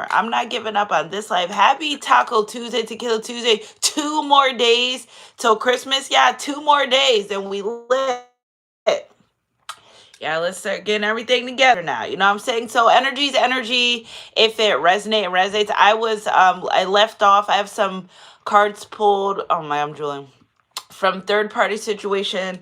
I'm not giving up on this life. Happy Taco Tuesday, Tequila Tuesday. 2 more days till Christmas. Yeah, 2 more days and we lit. Yeah, let's start getting everything together now. You know what I'm saying? So energy's energy. If it resonates. I left off. I have some cards pulled. Oh my, I'm drooling. From third party situation,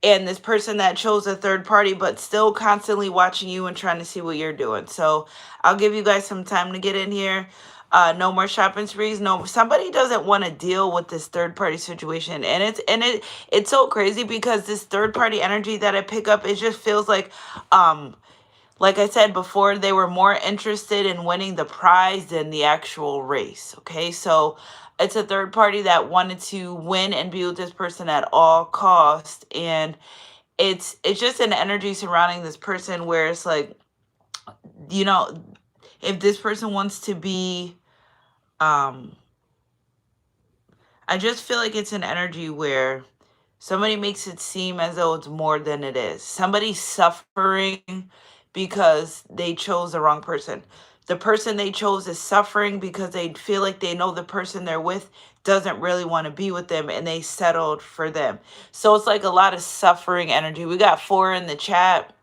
and this person that chose a third party but still constantly watching you and trying to see what you're doing. So I'll give you guys some time to get in here. No more shopping sprees. No, somebody doesn't want to deal with this third party situation, and it's so crazy because this third party energy that I pick up, it just feels like I said before, they were more interested in winning the prize than the actual race. Okay, so it's a third party that wanted to win and be with this person at all cost, and it's just an energy surrounding this person where it's like, you know, if this person wants to be, um, I just feel like it's an energy where somebody makes it seem as though it's more than it is. Somebody's suffering because they chose the wrong person. The person they chose is suffering because they feel like they know the person they're with doesn't really want to be with them and they settled for them. So it's like a lot of suffering energy. We got 4 in the chat.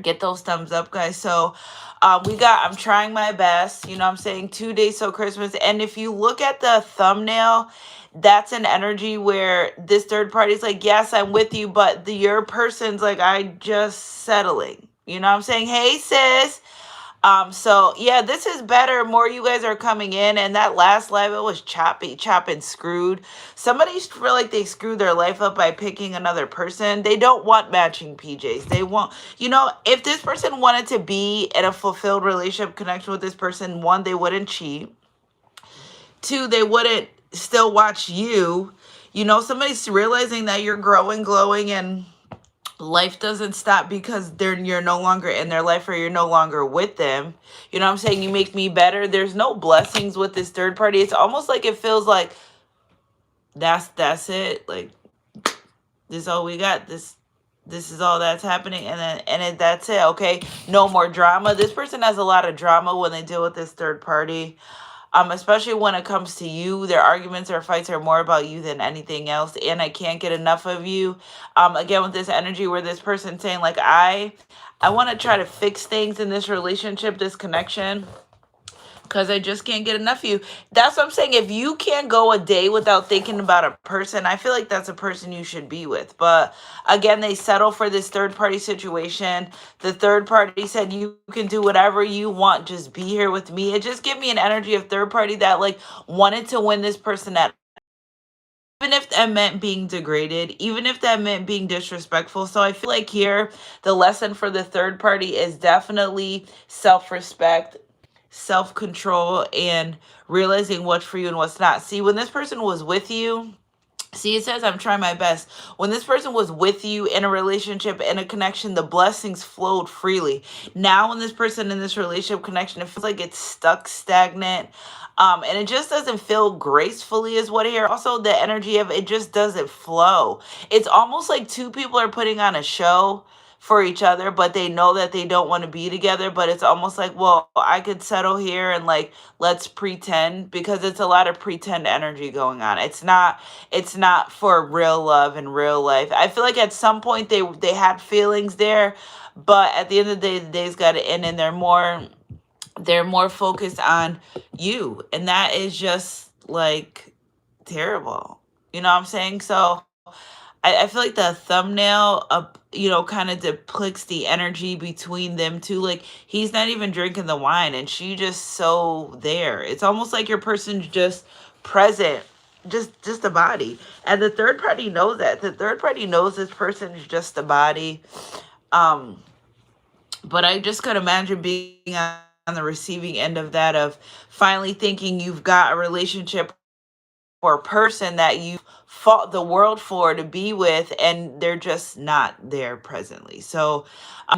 Get those thumbs up, guys. So I'm trying my best. You know what I'm saying? 2 days till Christmas. And if you look at the thumbnail, that's an energy where this third party is like, yes, I'm with you, but your person's like, I just settling. You know what I'm saying? Hey, sis. So yeah, this is better. More you guys are coming in, and that last live, it was chopping, screwed. Somebody feel like they screwed their life up by picking another person. They don't want matching PJs. They want, if this person wanted to be in a fulfilled relationship connection with this person, one, they wouldn't cheat. Two, they wouldn't still watch you. Somebody's realizing that you're growing, glowing, and life doesn't stop because you're no longer in their life or you're no longer with them. You know what I'm saying? You make me better. There's no blessings with this third party. It's almost like it feels like that's it. Like, this is all we got. This is all that's happening, and that's it. Okay, no more drama. This person has a lot of drama when they deal with this third party. Especially when it comes to you, their arguments or fights are more about you than anything else. And I can't get enough of you. Again, with this energy where this person's saying, like, I want to try to fix things in this relationship, this connection, because I just can't get enough of you. That's what I'm saying. If you can't go a day without thinking about a person, I feel like that's a person you should be with. But again, they settle for this third party situation. The third party said, you can do whatever you want. Just be here with me. It just gave me an energy of third party that like wanted to win this person at, even if that meant being degraded, even if that meant being disrespectful. So I feel like here, the lesson for the third party is definitely self-respect, self-control, and realizing what's for you and what's not. See, when this person was with you, see, it says I'm trying my best. When this person was with you in a relationship, in a connection, the blessings flowed freely. Now, when this person in this relationship connection, it feels like it's stuck, stagnant, and it just doesn't feel gracefully, is what I hear. Also, the energy of it just doesn't flow. It's almost like two people are putting on a show for each other, but they know that they don't want to be together. But it's almost like, well, I could settle here and like let's pretend, because it's a lot of pretend energy going on. It's not for real love in real life. I feel like at some point they had feelings there, but at the end of the day, the day's got to end, and they're more focused on you, and that is just like terrible. You know what I'm saying? So I feel like the thumbnail up, kind of depicts the energy between them two. Like, he's not even drinking the wine and she just so there. It's almost like your person's just present, just a body. And the third party knows that. The third party knows this person is just a body. But I just could imagine being on the receiving end of that, of finally thinking you've got a relationship a person that you fought the world for to be with, and they're just not there presently. So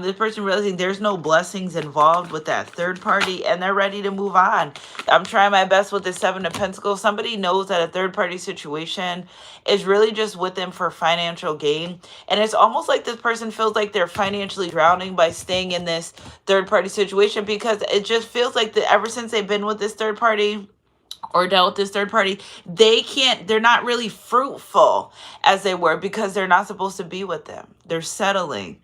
this person realizing there's no blessings involved with that third party, and they're ready to move on. I'm trying my best with the Seven of Pentacles. Somebody knows that a third party situation is really just with them for financial gain, and it's almost like this person feels like they're financially drowning by staying in this third party situation, because it just feels like that ever since they've been with this third party or dealt with this third party, they're not really fruitful as they were, because they're not supposed to be with them. They're settling,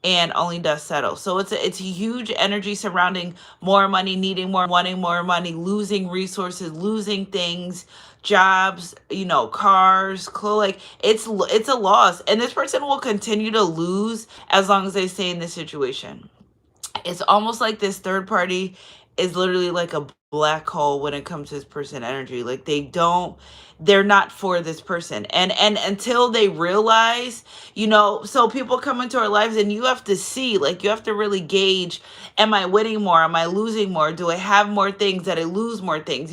and only does settle. So it's a huge energy surrounding more money, needing more, wanting more money, losing resources, losing things, jobs, cars, clothes. Like it's a loss, and this person will continue to lose as long as they stay in this situation. It's almost like this third party is literally like a black hole when it comes to this person energy. Like they're not for this person, and until they realize, so people come into our lives, and you have to see, like, you have to really gauge, am I winning more, am I losing more, do I have more things, that I lose more things,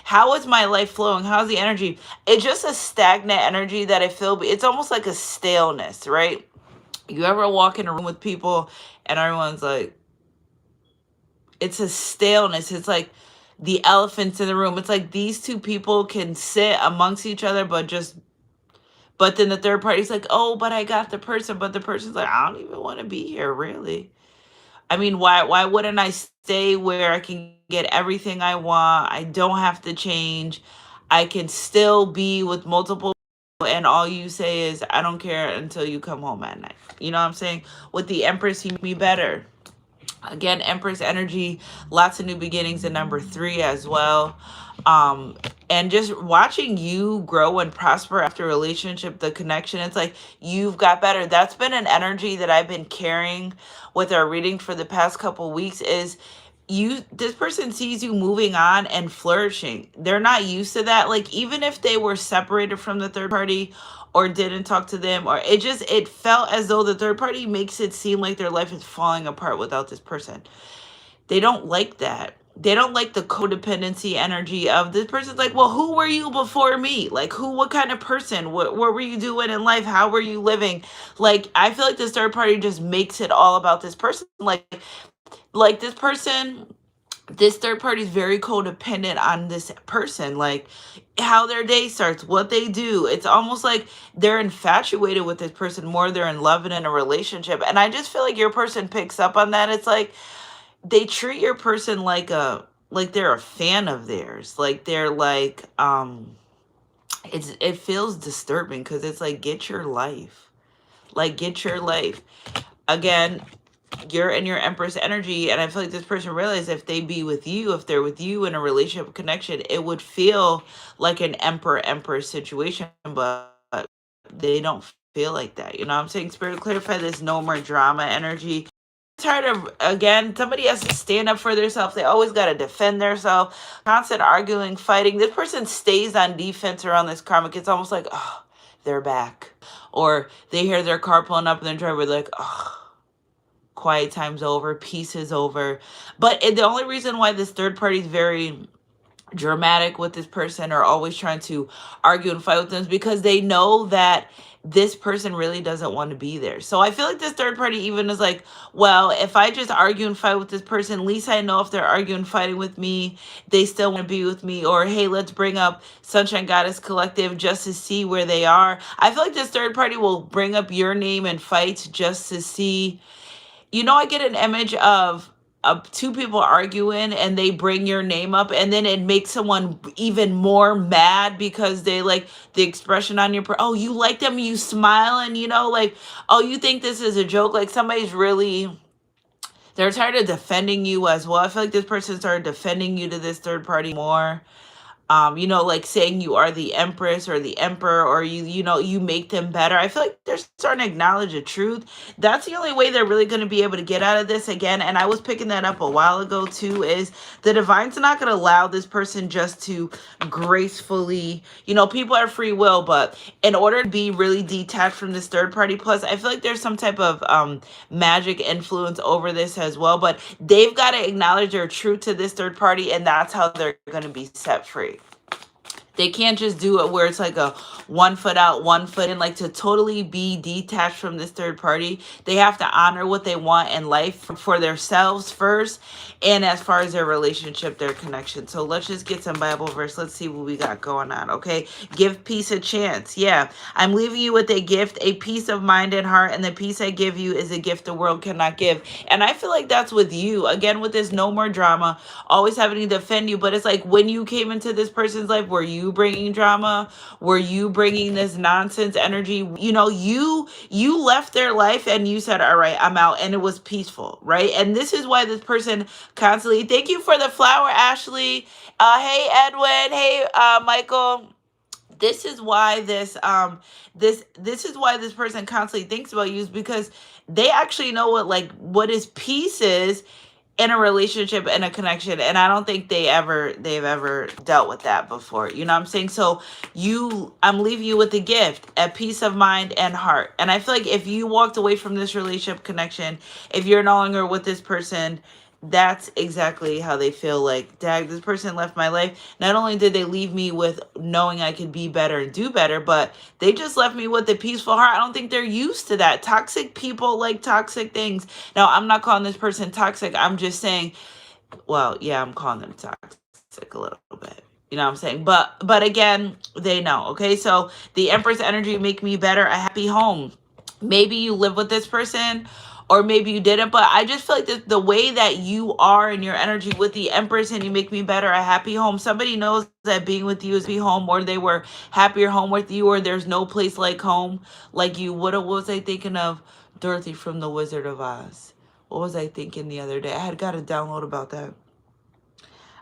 how is my life flowing, how's the energy? It's just a stagnant energy that I feel. It's almost like a staleness, right? You ever walk in a room with people and everyone's like, it's a staleness. It's like the elephants in the room. It's like these two people can sit amongst each other, but then the third party's like, oh, but I got the person. But the person's like, I don't even want to be here, really. I mean, why wouldn't I stay where I can get everything I want? I don't have to change. I can still be with multiple people, and all you say is, I don't care until you come home at night. You know what I'm saying? With the Empress, he me better. Again, Empress energy, lots of new beginnings in number 3 as well. And just watching you grow and prosper after a relationship, the connection, it's like you've got better. That's been an energy that I've been carrying with our reading for the past couple weeks, is this person sees you moving on and flourishing. They're not used to that. Like, even if they were separated from the third party or didn't talk to them, or it felt as though the third party makes it seem like their life is falling apart without this person. They don't like that. They don't like the codependency energy of this person's like, well, who were you before me? Like, what kind of person? What were you doing in life? How were you living? Like, I feel like this third party just makes it all about this person. Like this person, this third party is very codependent on this person, like how their day starts, what they do. It's almost like they're infatuated with this person more. They're in love and in a relationship. And I just feel like your person picks up on that. It's like they treat your person like they're a fan of theirs. Like they're like, it feels disturbing, because it's like, get your life. Like, get your life. Again, you're in your Empress energy, and I feel like this person realized if they're with you in a relationship connection, it would feel like an Emperor-Empress situation, but they don't feel like that. You know what I'm saying? Spirit, clarify this no more drama energy. Tired of, again, somebody has to stand up for themselves. They always got to defend themselves. Constant arguing, fighting. This person stays on defense around this karmic. It's almost like, oh, they're back. Or they hear their car pulling up in their driveway, like, oh, quiet time's over, peace is over. But the only reason why this third party is very dramatic with this person, or always trying to argue and fight with them, is because they know that this person really doesn't want to be there. So I feel like this third party even is like, well, if I just argue and fight with this person, at least I know if they're arguing and fighting with me, they still want to be with me. Or, hey, let's bring up Sunshine Goddess Collective just to see where they are. I feel like this third party will bring up your name and fight just to see. I get an image of two people arguing, and they bring your name up, and then it makes someone even more mad because they like the expression on your, oh, you like them, you smile, and like, oh, you think this is a joke. Like, they're tired of defending you as well. I feel like this person started defending you to this third party more. Like saying you are the Empress or the Emperor, or you make them better. I feel like they're starting to acknowledge the truth. That's the only way they're really going to be able to get out of this again. And I was picking that up a while ago too, is the Divine's not going to allow this person just to gracefully, people are free will, but in order to be really detached from this third party, plus I feel like there's some type of magic influence over this as well, but they've got to acknowledge their truth to this third party, and that's how they're going to be set free. They can't just do it where it's like a 1 foot out, 1 foot in, like to totally be detached from this third party. They have to honor what they want in life for themselves first, and as far as their relationship, their connection. So let's just get some Bible verse. Let's see what we got going on, okay? Give peace a chance. Yeah, I'm leaving you with a gift, a peace of mind and heart, and the peace I give you is a gift the world cannot give. And I feel like that's with you. Again, with this no more drama, always having to defend you. But it's like when you came into this person's life, were you bringing drama? Were you bringing this nonsense energy? You know, you left their life and you said, all right, I'm out. And it was peaceful, right? And this is why this person constantly, thank you for the flower, Ashley. Hey, Edwin. Hey, Michael. This is why this is why this person constantly thinks about you, is because they actually know what his peace is in a relationship and a connection, and I don't think they've ever dealt with that before. You know what I'm saying? So I'm leaving you with a gift, a peace of mind and heart. And I feel like if you walked away from this relationship connection, if you're no longer with this person, that's exactly how they feel. Like, dag, this person left my life. Not only did they leave me with knowing I could be better and do better, but they just left me with a peaceful heart. I don't think they're used to that. Toxic people like toxic things. Now, I'm not calling this person toxic. I'm just saying, well, yeah, I'm calling them toxic a little bit. You know what I'm saying? But again, they know. Okay, so the Empress energy, make me better, a happy home. Maybe you live with this person, or maybe you didn't, but I just feel like the way that you are in your energy with the Empress, and you make me better, a happy home. Somebody knows that being with you is be home, or they were happier home with you, or there's no place like home. Like you, what was I thinking of? Dorothy from The Wizard of Oz. What was I thinking the other day? I had got a download about that.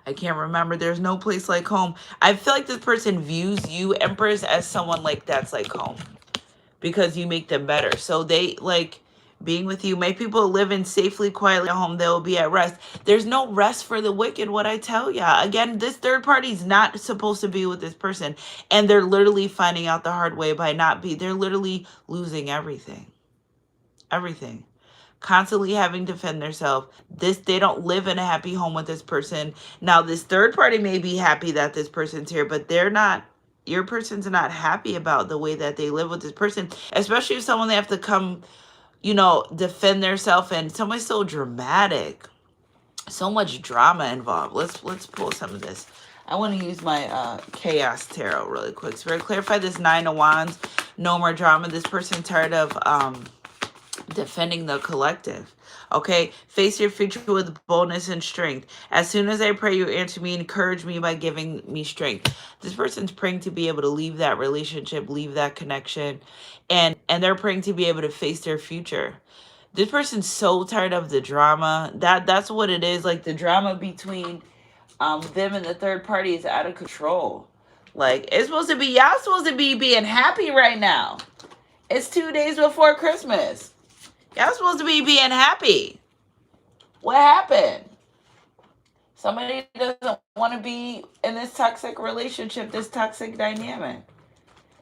I can't remember. There's no place like home. I feel like this person views you, Empress, as someone like that's like home, because you make them better. So they like being with you. May people live in safely, quietly at home. They will be at rest. There's no rest for the wicked, what I tell ya. Again, this third party is not supposed to be with this person. And they're literally finding out the hard way by they're literally losing everything. Everything. Constantly having to defend themselves. They don't live in a happy home with this person. Now, this third party may be happy that this person's here, but they're not. Your person's not happy about the way that they live with this person, especially if someone they have to come, defend themselves, and someone's so dramatic, so much drama involved. Let's pull some of this. I want to use my Chaos Tarot really quick. So we're gonna clarify this Nine of Wands. No more drama. This person's tired of defending the collective. Okay, face your future with boldness and strength. As soon as I pray, you answer me, encourage me by giving me strength. This person's praying to be able to leave that relationship, leave that connection, and they're praying to be able to face their future. This person's so tired of the drama. That's what it is. Like, the drama between them and the third party is out of control. Like, y'all supposed to be being happy right now. It's 2 days before Christmas. Y'all supposed to be being happy. What happened? Somebody doesn't want to be in this toxic relationship, this toxic dynamic.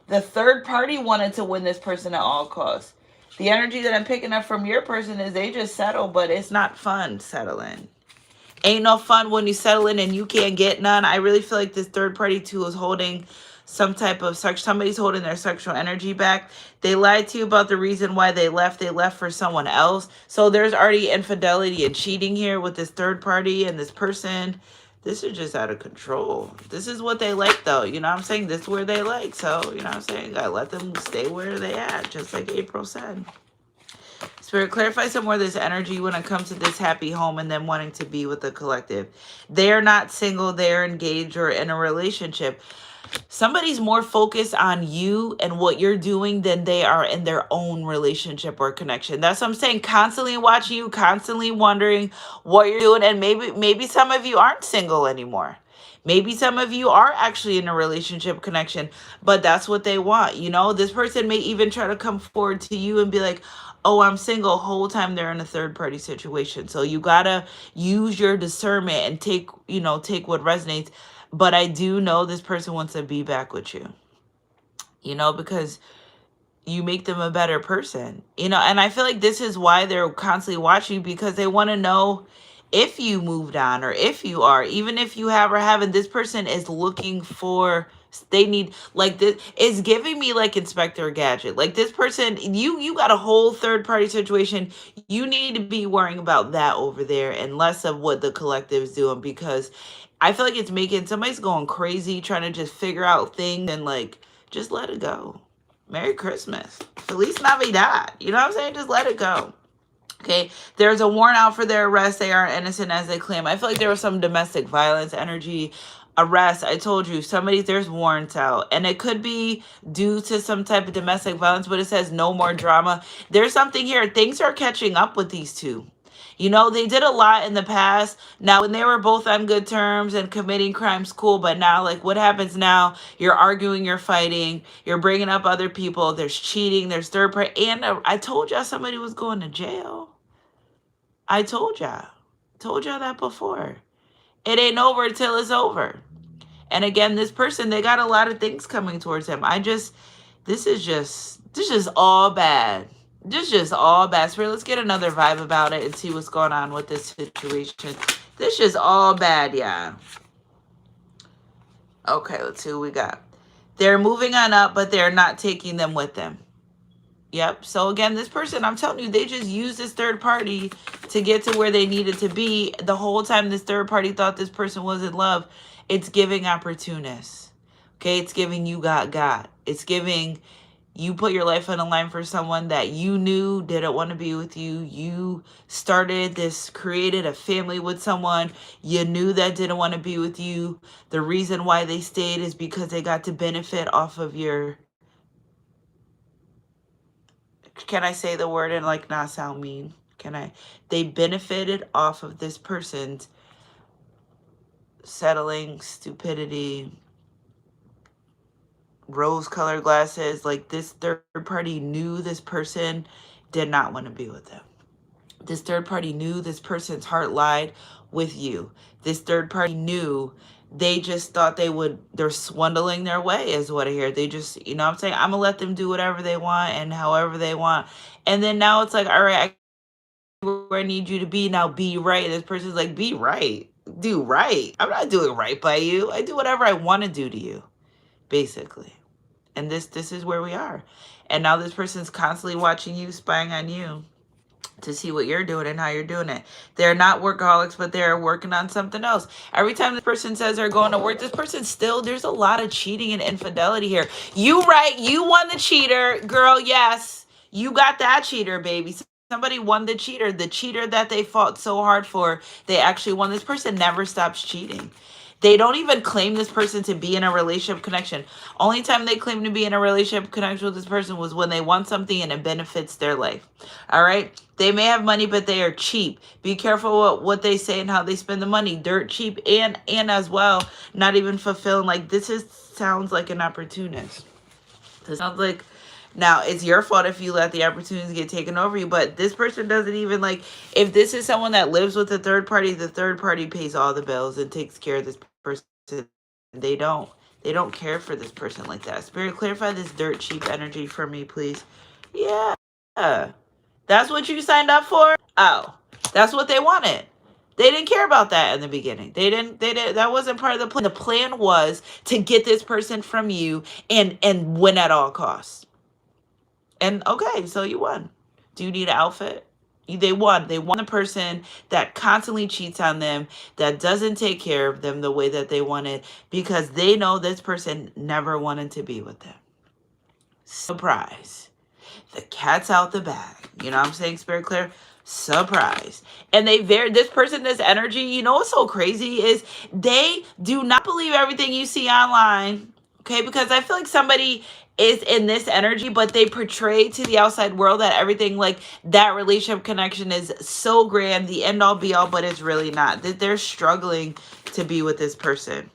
The third party wanted to win this person at all costs. The energy that I'm picking up from your person is they just settle, but it's not fun settling. Ain't no fun when you settle in and you can't get none. I really feel like this third party too is holding some type of somebody's holding their sexual energy back. They lied to you about the reason why they left. They left for someone else. So there's already infidelity and cheating here with this third party and this person. This is just out of control. This is what they like, though. You know what I'm saying? This is where they like. So, you know what I'm saying? Gotta let them stay where they at, just like April said. Spirit, clarify some more of this energy when it comes to this happy home and them wanting to be with the collective. They are not single. They are engaged or in a relationship. Somebody's more focused on you and what you're doing than they are in their own relationship or connection. That's what I'm saying. Constantly watching you, constantly wondering what you're doing. And maybe some of you aren't single anymore. Maybe some of you are actually in a relationship connection, but that's what they want. This person may even try to come forward to you and be like, oh, I'm single, whole time they're in a third party situation. So you gotta use your discernment and take what resonates. But I do know this person wants to be back with you, because you make them a better person, and I feel like this is why they're constantly watching, because they want to know if you moved on or if you are, even if you have or haven't, this person is looking for They need like this. It's giving me like Inspector Gadget. Like this person, you got a whole third party situation. You need to be worrying about that over there and less of what the collective is doing, because I feel like it's making somebody's going crazy trying to just figure out things, and like just let it go. Merry Christmas. Feliz Navidad. You know what I'm saying? Just let it go. Okay, there's a warrant out for their arrest. They are innocent as they claim. I feel like there was some domestic violence energy arrest. I told you, there's warrants out, and it could be due to some type of domestic violence, but it says no more drama. There's something here. Things are catching up with these two. You know, they did a lot in the past. Now, when they were both on good terms and committing crimes, cool. But now, like, what happens now? You're arguing, you're fighting, you're bringing up other people. There's cheating, there's third party. And I told y'all somebody was going to jail. I told y'all that before. It ain't over until it's over. And again, this person, they got a lot of things coming towards him. This is just all bad. This is all bad. Spirit, let's get another vibe about it and see what's going on with this situation. This is all bad, yeah. Okay, let's see what we got. They're moving on up, but they're not taking them with them. Yep. So again, this person, I'm telling you, they just used this third party to get to where they needed to be. The whole time this third party thought this person was in love. It's giving opportunists. Okay, it's giving you got. It's giving you put your life on the line for someone that you knew didn't want to be with you. You created a family with someone you knew that didn't want to be with you. The reason why they stayed is because they got to benefit off of your... Can I say the word and like not sound mean? They benefited off of this person's settling, stupidity, rose-colored glasses. Like this third party knew this person did not want to be with them. This third party knew this person's heart lied with you. This third party knew. They just thought they're swindling their way is what I hear. They just, you know what I'm saying? I'm going to let them do whatever they want and however they want. And then now it's like, all right, where I need you to be now, be right. This person's like, be right. Do right. I'm not doing right by you. I do whatever I want to do to you, basically. And this is where we are. And now this person's constantly watching you, spying on you, to see what you're doing and how you're doing it. They're not workaholics, but they're working on something else. Every time this person says they're going to work, this person still, there's a lot of cheating and infidelity here. You right, you won the cheater, girl, yes. You got that cheater, baby. Somebody won the cheater that they fought so hard for. They actually won. This person never stops cheating. They don't even claim this person to be in a relationship connection. Only time they claim to be in a relationship connection with this person was when they want something and it benefits their life. All right? They may have money, but they are cheap. Be careful what they say and how they spend the money. Dirt cheap and as well, not even fulfilling. Like, sounds like an opportunist. This sounds like... Now, it's your fault if you let the opportunities get taken over you, but this person doesn't even, like, if this is someone that lives with the third party pays all the bills and takes care of this person. They don't care for this person like that. Spirit, clarify this dirt cheap energy for me, please. Yeah. That's what you signed up for? Oh, that's what they wanted. They didn't care about that in the beginning. They didn't, that wasn't part of the plan. The plan was to get this person from you and win at all costs. And okay, so you won. Do you need an outfit? They won. They won the person that constantly cheats on them, that doesn't take care of them the way that they wanted, because they know this person never wanted to be with them. Surprise. The cat's out the bag. You know what I'm saying, Spirit Clear? Surprise. And this person, this energy, you know what's so crazy is they do not believe everything you see online. Okay, because I feel like somebody is in this energy, but they portray to the outside world that everything, like that relationship connection is so grand, the end all be all, but it's really not. That they're struggling to be with this person.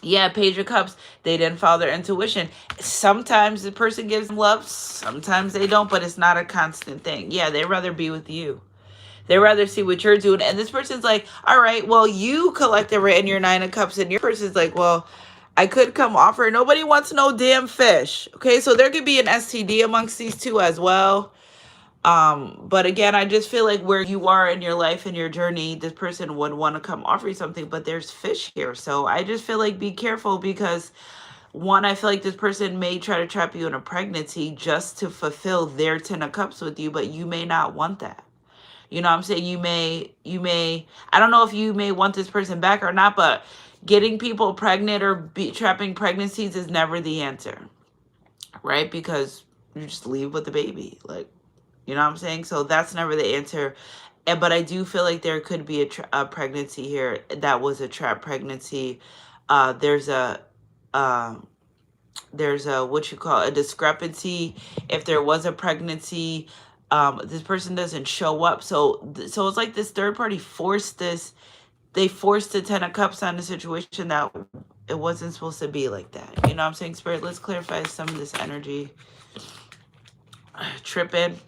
Yeah, Page of Cups, they didn't follow their intuition. Sometimes the person gives them love, sometimes they don't, but it's not a constant thing. Yeah, they'd rather be with you. They'd rather see what you're doing. And this person's like, all right, well, you collected in your Nine of Cups, and your person's like, well, I could come offer. Nobody wants no damn fish. Okay, so there could be an STD amongst these two as well. But again, I just feel like where you are in your life and your journey, this person would want to come offer you something, but there's fish here. So I just feel like be careful, because one, I feel like this person may try to trap you in a pregnancy just to fulfill their 10 of cups with you, but you may not want that. You know what I'm saying? I don't know if you may want this person back or not, but getting people pregnant or trapping pregnancies is never the answer, right? Because you just leave with the baby. Like, you know what I'm saying? So that's never the answer. But I do feel like there could be a pregnancy here that was a trap pregnancy. There's a what you call a discrepancy. If there was a pregnancy, this person doesn't show up. So it's like this third party forced this. They forced the 10 of cups on a situation that it wasn't supposed to be like that. You know what I'm saying, Spirit? Let's clarify some of this energy. Tripping.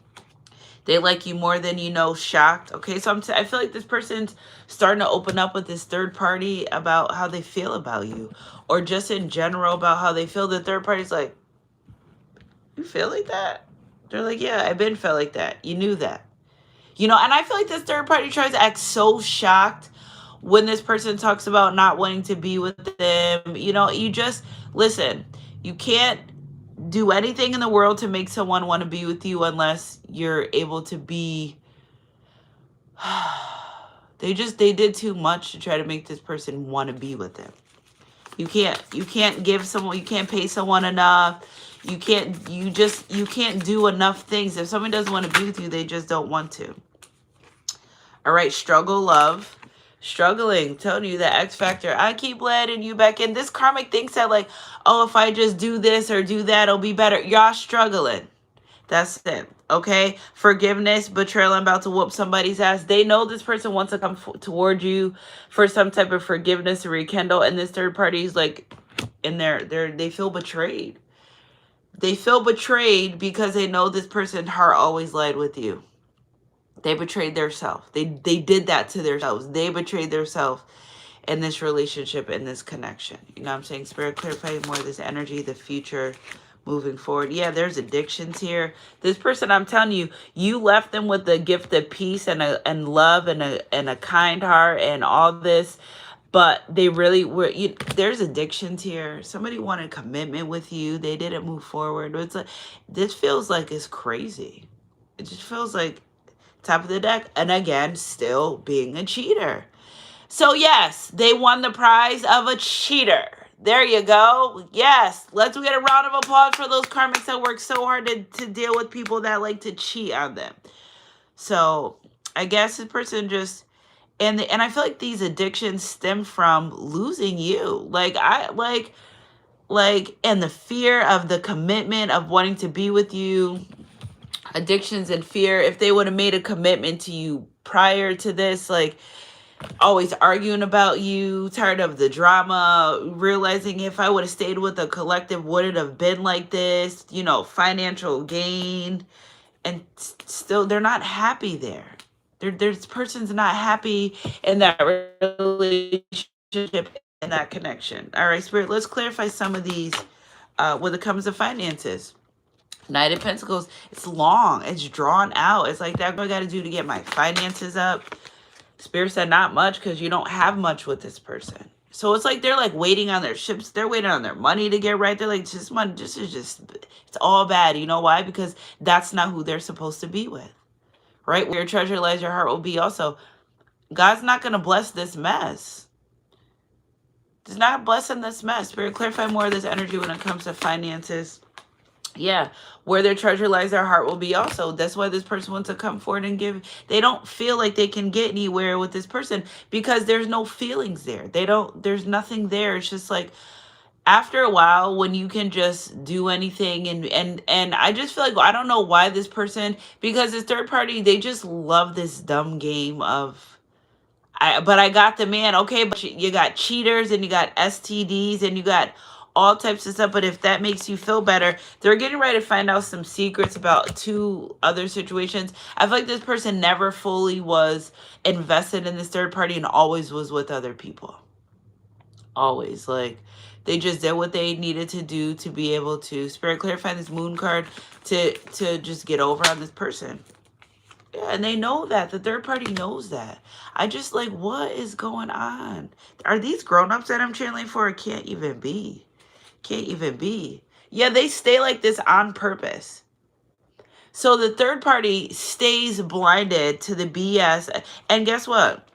They like you more than you know. Shocked. Okay, so I feel like this person's starting to open up with this third party about how they feel about you, or just in general about how they feel. The third party's like, you feel like that? They're like, yeah, I've been felt like that. You knew that. You know, and I feel like this third party tries to act so shocked when this person talks about not wanting to be with them. You know, you just, listen, you can't do anything in the world to make someone want to be with you unless you're able to be. They did too much to try to make this person want to be with them. You can't give someone, you can't pay someone enough. You can't do enough things. If someone doesn't want to be with you, they just don't want to. All right, struggle, love. Struggling, telling you the X factor. I keep letting you back in. This karmic thinks that like, oh, if I just do this or do that, it'll be better. Y'all struggling. That's it. Okay. Forgiveness, betrayal. I'm about to whoop somebody's ass. They know this person wants to come toward you for some type of forgiveness to rekindle. And this third party is like in there. They feel betrayed. They feel betrayed because they know this person's heart always lied with you. They betrayed their self. They did that to themselves. They betrayed their self in this relationship, in this connection. You know what I'm saying? Spirit, clarify more of this energy, the future, moving forward. Yeah, there's addictions here. This person, I'm telling you, you left them with the gift of peace and love and a kind heart and all this, but they really were. There's addictions here. Somebody wanted commitment with you. They didn't move forward. It's like, this feels like it's crazy. It just feels like top of the deck, and again, still being a cheater. So yes, they won the prize of a cheater. There you go. Yes, let's get a round of applause for those karmics that work so hard to deal with people that like to cheat on them. So I guess this person just, and I feel like these addictions stem from losing you. And the fear of the commitment of wanting to be with you. Addictions and fear. If they would have made a commitment to you prior to this, like always arguing about you, tired of the drama, realizing if I would have stayed with a collective, would it have been like this? You know, financial gain, and still they're not happy there. This person's not happy in that relationship, in that connection. All right, Spirit, let's clarify some of these when it comes to finances. Knight of Pentacles, it's long, it's drawn out. It's like, that's what I got to do to get my finances up. Spirit said not much because you don't have much with this person. So it's like they're like waiting on their ships. They're waiting on their money to get right. They're like, this money, it's all bad. You know why? Because that's not who they're supposed to be with. Right? Where your treasure lies, your heart will be also. God's not going to bless this mess. He's not blessing this mess. Spirit, clarify more of this energy when it comes to finances. Yeah, where their treasure lies, their heart will be also. That's why this person wants to come forward and give. They don't feel like they can get anywhere with this person because there's no feelings there. There's nothing there. It's just like, after a while, when you can just do anything, and I just feel like, I don't know why this person, because this third party, they just love this dumb game of, but I got the man. Okay, but you got cheaters and you got STDs and you got all types of stuff. But if that makes you feel better, they're getting ready to find out some secrets about 2 other situations. I feel like this person never fully was invested in this third party and always was with other people. Always. Like, they just did what they needed to do to be able to, Spirit, clarify this moon card to just get over on this person. Yeah, and they know that. The third party knows that. I just like, what is going on? Are these grown-ups that I'm channeling for? It can't even be. Can't even be. Yeah, they stay like this on purpose. So the third party stays blinded to the BS. And guess what?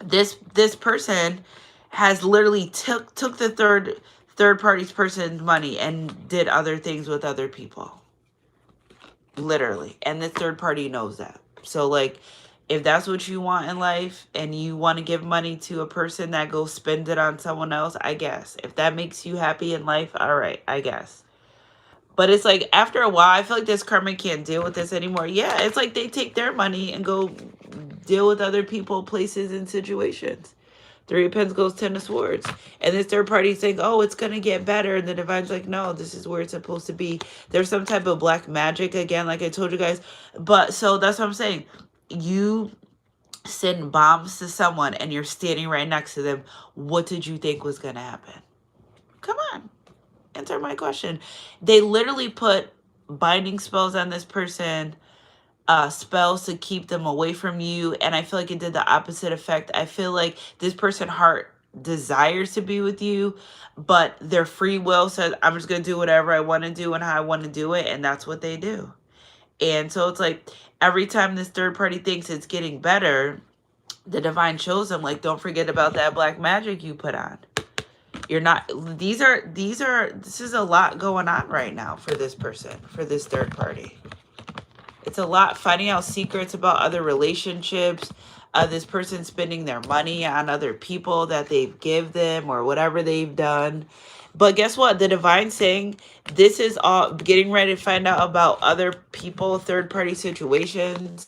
This person has literally took the third party's person's money and did other things with other people. Literally. And the third party knows that. So like, if that's what you want in life and you want to give money to a person that goes spend it on someone else, I guess. If that makes you happy in life, all right, I guess. But it's like, after a while, I feel like this karma can't deal with this anymore. Yeah, it's like they take their money and go deal with other people, places, and situations. Three of Pentacles, Ten of Swords. And this third party is saying, oh, it's going to get better. And the divine's like, no, this is where it's supposed to be. There's some type of black magic, again, like I told you guys. But so that's what I'm saying. You send bombs to someone and you're standing right next to them. What did you think was going to happen? Come on. Answer my question. They literally put binding spells on this person, spells to keep them away from you, and I feel like it did the opposite effect. I feel like this person's heart desires to be with you, but their free will says, I'm just going to do whatever I want to do and how I want to do it, and that's what they do. And so it's like, every time this third party thinks it's getting better, the divine shows them, like, don't forget about that black magic you put on. You're not, this is a lot going on right now for this person, for this third party. It's a lot finding out secrets about other relationships, this person spending their money on other people that they've give them or whatever they've done. But guess what? The divine saying this is all getting ready to find out about other people, third party situations.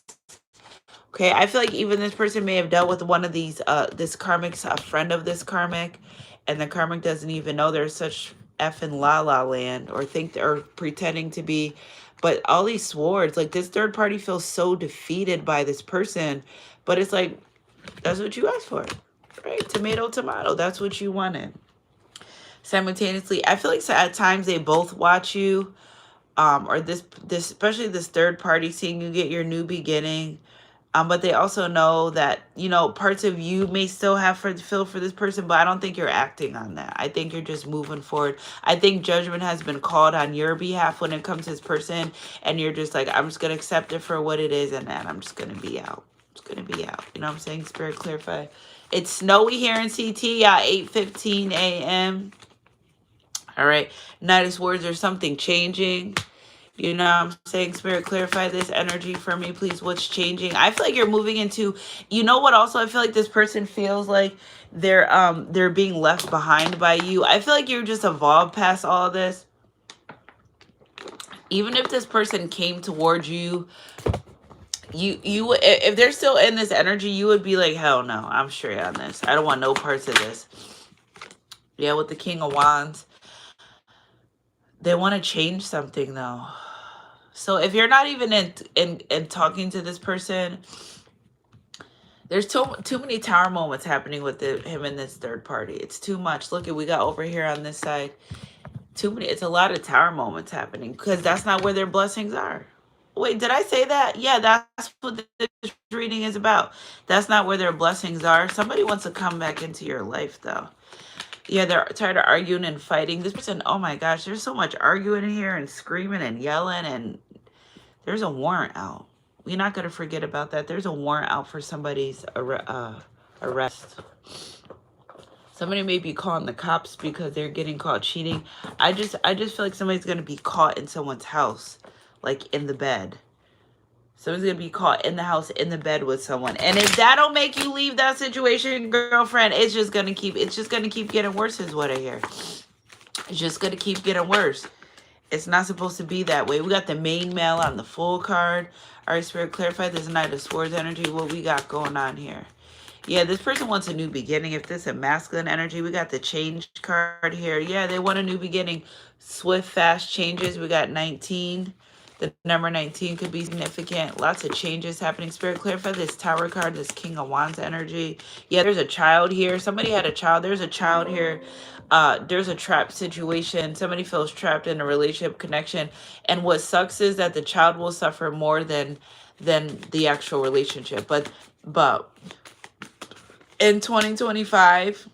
Okay, I feel like even this person may have dealt with one of these, this karmic's a friend of this karmic, and the karmic doesn't even know there's such effing la land or think or pretending to be. But all these swords, like this third party feels so defeated by this person, but it's like, that's what you asked for, right? Tomato, tomato, that's what you wanted. Simultaneously, I feel like at times they both watch you, or this especially this third party seeing you get your new beginning. But they also know that, you know, parts of you may still have feel for this person, but I don't think you're acting on that. I think you're just moving forward. I think judgment has been called on your behalf when it comes to this person, and you're just like, I'm just going to accept it for what it is, and then I'm just going to be out. It's going to be out. You know what I'm saying? Spirit, clarify. It's snowy here in CT at 8:15 a.m. All right. Knight of Swords, there's something changing. You know what I'm saying? Spirit, clarify this energy for me, please. What's changing? I feel like you're moving into, you know what, also I feel like this person feels like they're being left behind by you. I feel like you're just evolved past all of this. Even if this person came towards you, you if they're still in this energy, you would be like, hell no, I'm straight on this. I don't want no parts of this. Yeah, with the King of Wands. They want to change something though. So if you're not even in talking to this person, there's too many tower moments happening with him and this third party. It's too much. Look at, we got over here on this side. Too many. It's a lot of tower moments happening because that's not where their blessings are. Wait, did I say that? Yeah, that's what this reading is about. That's not where their blessings are. Somebody wants to come back into your life though. Yeah, they're tired of arguing and fighting. This person, oh my gosh, there's so much arguing in here and screaming and yelling, and there's a warrant out. We're not going to forget about that. There's a warrant out for somebody's arrest. Somebody may be calling the cops because they're getting caught cheating. I just feel like somebody's going to be caught in someone's house, like in the bed. Someone's going to be caught in the house, in the bed with someone. And if that don't make you leave that situation, girlfriend, it's just going to keep getting worse is what I hear. It's just going to keep getting worse. It's not supposed to be that way. We got the main male on the full card. All right, Spirit, clarify this Knight of Swords energy. What we got going on here? Yeah, this person wants a new beginning. If this is a masculine energy, we got the change card here. Yeah, they want a new beginning. Swift, fast changes. We got 19. The number 19 could be significant. Lots of changes happening. Spirit, clarify this Tower card, this King of Wands energy. Yeah, there's a child here. Somebody had a child. There's a child here. There's a trapped situation. Somebody feels trapped in a relationship connection. And what sucks is that the child will suffer more than the actual relationship. But in 2025,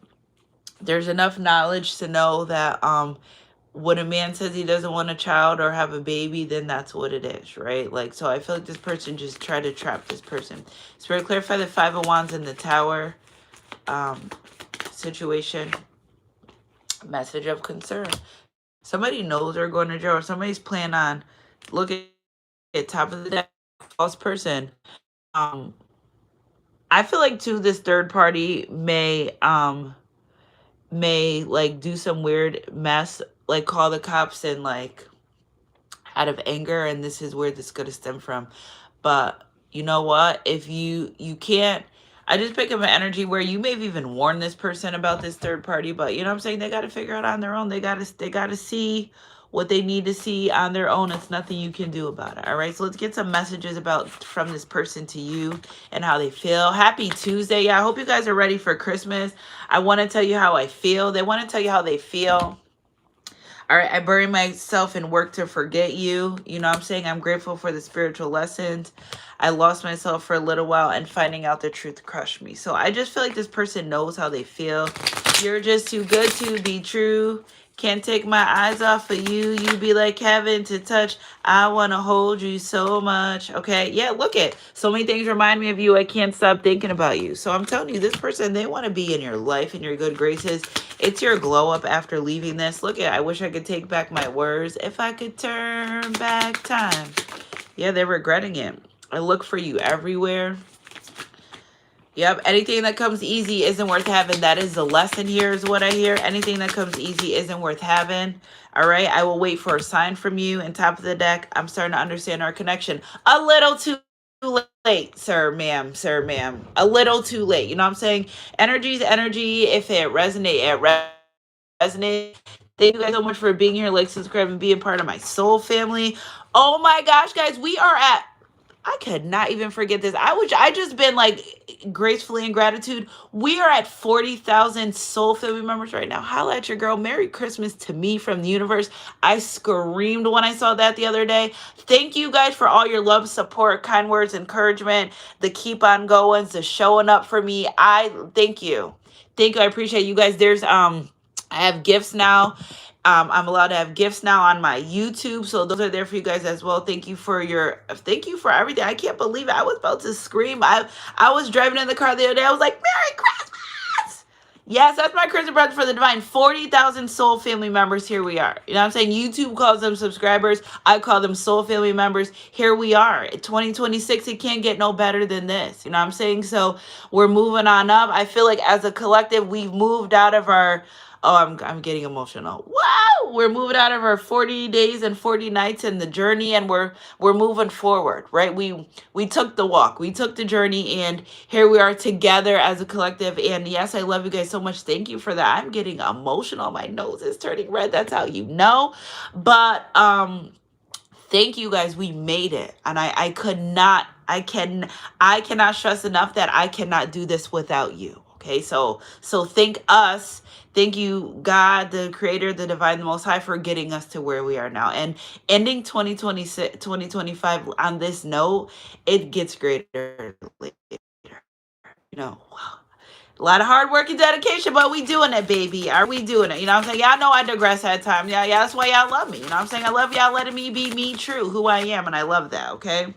there's enough knowledge to know that when a man says he doesn't want a child or have a baby, then that's what it is, right? Like, so I feel like this person just tried to trap this person. Spirit, clarify the Five of Wands in the Tower situation. Message of concern. Somebody knows they're going to jail, or somebody's planning on looking at top of the deck, false person. I feel like too, this third party may like do some weird mess, like call the cops and like out of anger, and this is where this could have stemmed from. But you know what? If you can't, I just pick up an energy where you may have even warned this person about this third party, but you know what I'm saying? They got to figure out on their own. They got to see what they need to see on their own. It's nothing you can do about it. All right. So let's get some messages from this person to you and how they feel. Happy Tuesday. Yeah. I hope you guys are ready for Christmas. I want to tell you how I feel. They want to tell you how they feel. All right, I bury myself in work to forget you. You know what I'm saying? I'm grateful for the spiritual lessons. I lost myself for a little while, and finding out the truth crushed me. So I just feel like this person knows how they feel. You're just too good to be true. Can't take my eyes off of you. You be like heaven to touch. I want to hold you so much. Okay. Yeah, look it. So many things remind me of you. I can't stop thinking about you. So I'm telling you, this person, they want to be in your life, in your good graces. It's your glow up after leaving this. Look at, I wish I could take back my words. If I could turn back time. Yeah, they're regretting it. I look for you everywhere. Yep, anything that comes easy isn't worth having. That is the lesson here, is what I hear. Anything that comes easy isn't worth having. All right, I will wait for a sign from you. And top of the deck, I'm starting to understand our connection. A little too late, sir, ma'am, a little too late. You know what I'm saying? Energy is energy. If it resonates, it resonates. Thank you guys so much for being here. Like, subscribe, and being part of my soul family. Oh my gosh, guys, we are at, I could not even forget this. I just been like gracefully in gratitude. We are at 40,000 soul family members right now. Holla at your girl. Merry Christmas to me from the universe. I screamed when I saw that the other day. Thank you guys for all your love, support, kind words, encouragement, the keep on goings, the showing up for me. I thank you. Thank you. I appreciate you guys. There's I have gifts now. I'm allowed to have gifts now on my YouTube, so those are there for you guys as well. Thank you for everything. I can't believe it. I was about to scream. I was driving in the car the other day. I was like, Merry Christmas! Yes, that's my Christmas present for the divine. 40,000 soul family members. Here we are. You know what I'm saying? YouTube calls them subscribers. I call them soul family members. Here we are. 2026, it can't get no better than this. You know what I'm saying? So we're moving on up. I feel like as a collective, we've moved out of our, oh, I'm getting emotional. Wow, we're moving out of our 40 days and 40 nights in the journey, and we're moving forward, right? We took the walk, we took the journey, and here we are together as a collective. And yes, I love you guys so much. Thank you for that. I'm getting emotional. My nose is turning red. That's how you know. But thank you guys. We made it, and I cannot stress enough that I cannot do this without you. Okay, so thank you, God, the creator, the divine, the most high, for getting us to where we are now. And ending 2025 on this note, it gets greater later. You know, wow. A lot of hard work and dedication, but we doing it, baby. Are we doing it? You know what I'm saying? Y'all know I digress at times. Yeah, that's why y'all love me. You know what I'm saying? I love y'all letting me be me, true, who I am, and I love that, okay?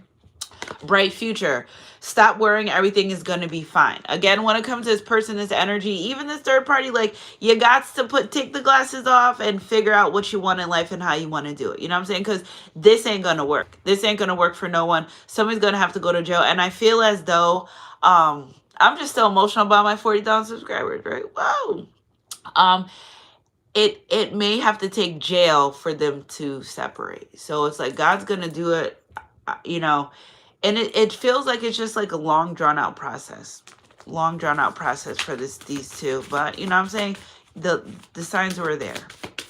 Bright future. Stop worrying. Everything is going to be fine. Again, when it comes to this person, this energy, even this third party, like, you got to take the glasses off and figure out what you want in life and how you want to do it. You know what I'm saying? Because this ain't going to work. This ain't going to work for no one. Somebody's going to have to go to jail. And I feel as though I'm just so emotional about my 40,000 subscribers, right? Whoa. It may have to take jail for them to separate. So it's like God's going to do it, you know. And it feels like it's just like a long drawn out process for these two. But you know what I'm saying? The signs were there.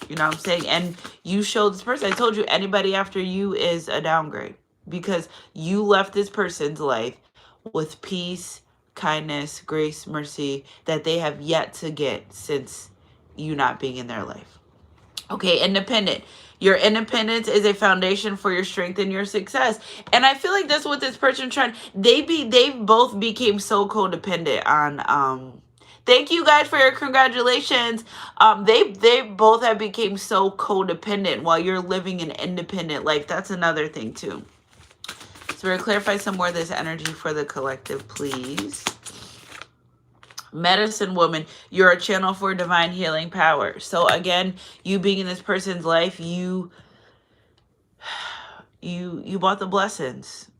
You know what I'm saying? And you showed this person. I told you, anybody after you is a downgrade, because you left this person's life with peace, kindness, grace, mercy that they have yet to get since you not being in their life. Okay, independent. Your independence is a foundation for your strength and your success. And I feel like that's what this person they both became so codependent on Thank you guys for your congratulations. They both have became so codependent while you're living an independent life. That's another thing too. So we're gonna clarify some more of this energy for the collective, please. Medicine woman, you're a channel for divine healing power. So again, you being in this person's life, you bought the blessings.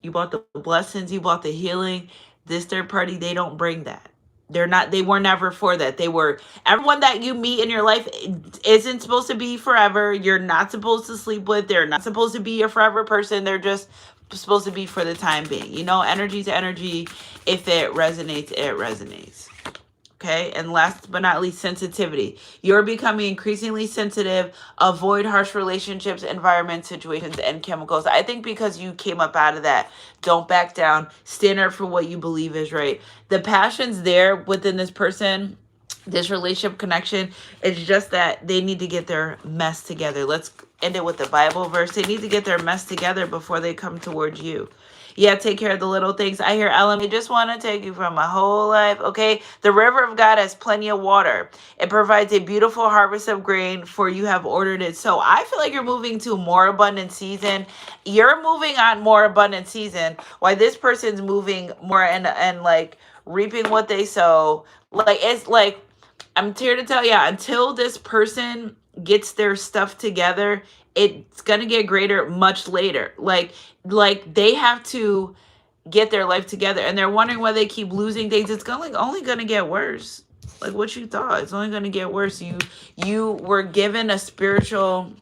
You bought the blessings, you bought the healing. This third party, they don't bring that. They were never for that. Everyone that you meet in your life isn't supposed to be forever. You're not supposed to sleep with. They're not supposed to be your forever person. They're just supposed to be for the time being. You know, energy to energy. If it resonates, it resonates. Okay, and last but not least, sensitivity. You're becoming increasingly sensitive. Avoid harsh relationships, environments, situations, and chemicals. I think because you came up out of that, don't back down. Stand up for what you believe is right. The passion's there within this person, this relationship connection. It's just that they need to get their mess together. Let's end it with the Bible verse. They need to get their mess together before they come towards you. Yeah, take care of the little things. I hear Ellen, I just want to take you from my whole life. Okay. The river of God has plenty of water. It provides a beautiful harvest of grain, for you have ordered it. So I feel like you're moving to more abundant season. You're moving on more abundant season. While this person's moving more and like reaping what they sow. Like, it's like, I'm here to tell you, until this person gets their stuff together, it's gonna get greater much later. Like they have to get their life together, and they're wondering why they keep losing things. It's only gonna get worse. Like what you thought, it's only gonna get worse. You were given a spiritual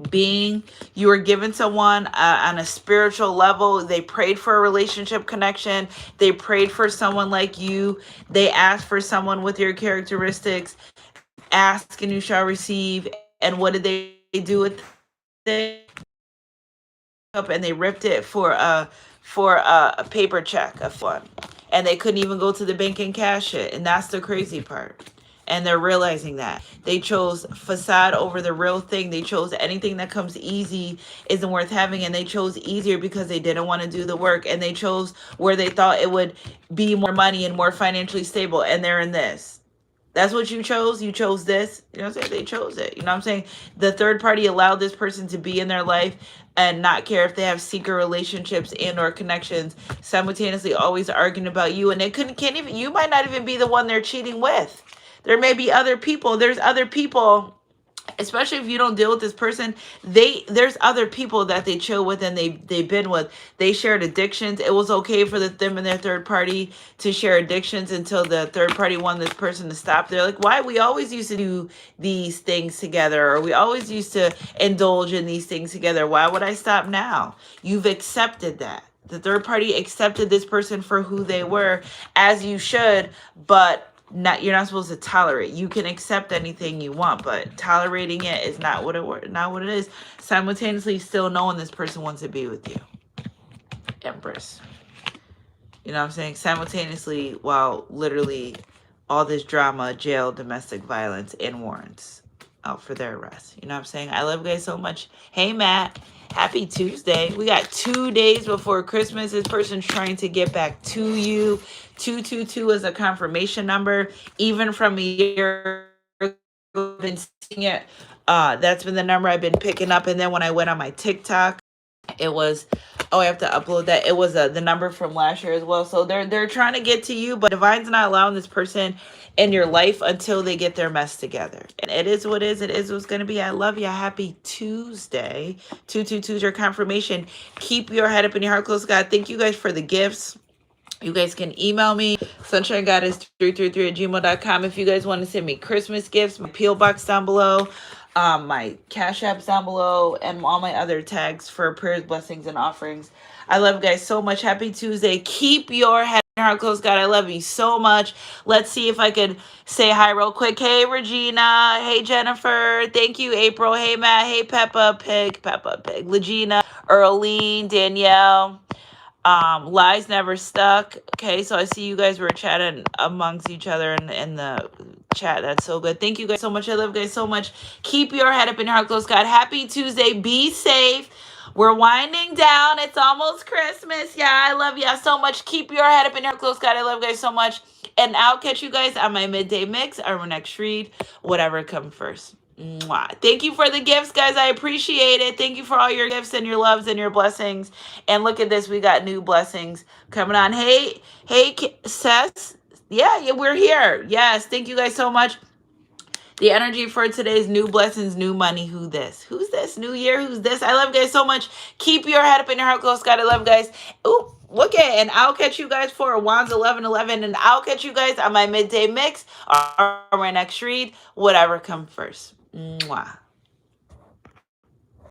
being. You were given someone on a spiritual level. They prayed for a relationship connection. They prayed for someone like you. They asked for someone with your characteristics. Ask and you shall receive. And what did they do with it? Up and they ripped it for a paper check of one, and they couldn't even go to the bank and cash it. And that's the crazy part. And they're realizing that they chose facade over the real thing. They chose anything that comes easy isn't worth having, and they chose easier because they didn't want to do the work, and they chose where they thought it would be more money and more financially stable, and they're in this. That's what you chose. You chose this. You know what I'm saying? They chose it. You know what I'm saying? The third party allowed this person to be in their life and not care if they have secret relationships and or connections, simultaneously always arguing about you. And they can't even, you might not even be the one they're cheating with. There may be other people. There's other people, especially if you don't deal with this person. There's other people that they chill with and they've been with. They shared addictions. It was okay for them and their third party to share addictions until the third party wanted this person to stop. They're like, why? We always used to do these things together, or we always used to indulge in these things together. Why would I stop now? You've accepted that. The third party accepted this person for who they were, as you should, but you're not supposed to tolerate. You can accept anything you want, but tolerating it is not what it is. Simultaneously still knowing this person wants to be with you. Empress. You know what I'm saying? Simultaneously, while literally all this drama, jail, domestic violence, and warrants out for their arrest. You know what I'm saying? I love you guys so much. Hey, Matt. Happy Tuesday. We got 2 days before Christmas. This person's trying to get back to you. 222 is a confirmation number. Even from a year ago, I've been seeing it. That's been the number I've been picking up. And then when I went on my TikTok, it was, oh, I have to upload that. It was the number from last year as well. So they're trying to get to you, but Divine's not allowing this person in your life until they get their mess together. And it is what is. It is what's going to be. I love you. Happy Tuesday. 222 is your confirmation. Keep your head up and your heart close to God. Thank you guys for the gifts. You guys can email me, sunshinegoddess333@gmail.com. If you guys want to send me Christmas gifts, my P.O. box down below, my Cash Apps down below, and all my other tags for prayers, blessings, and offerings. I love you guys so much. Happy Tuesday. Keep your head and heart close, God. I love you so much. Let's see if I could say hi real quick. Hey, Regina. Hey, Jennifer. Thank you, April. Hey, Matt. Hey, Peppa Pig. Legina, Earlene, Danielle. Lies never stuck. Okay, so I see you guys were chatting amongst each other in the chat. That's so good. Thank you guys so much. I love you guys so much. Keep your head up and your heart close, God. Happy Tuesday. Be safe. We're winding down. It's almost Christmas. Yeah, I love y'all so much. Keep your head up in your close, God. I love you guys so much. And I'll catch you guys on my midday mix, our next read, whatever comes first. Mwah. Thank you for the gifts, guys. I appreciate it. Thank you for all your gifts and your loves and your blessings. And look at this. We got new blessings coming on. Hey, Seth. Yeah, we're here. Yes. Thank you guys so much. The energy for today's new blessings, new money. Who this? Who's this? New year? Who's this? I love you guys so much. Keep your head up in your heart close, God. I love you guys. Ooh, look at, and I'll catch you guys for Wands 11:11, and I'll catch you guys on my midday mix or my next read, whatever comes first. Mwah.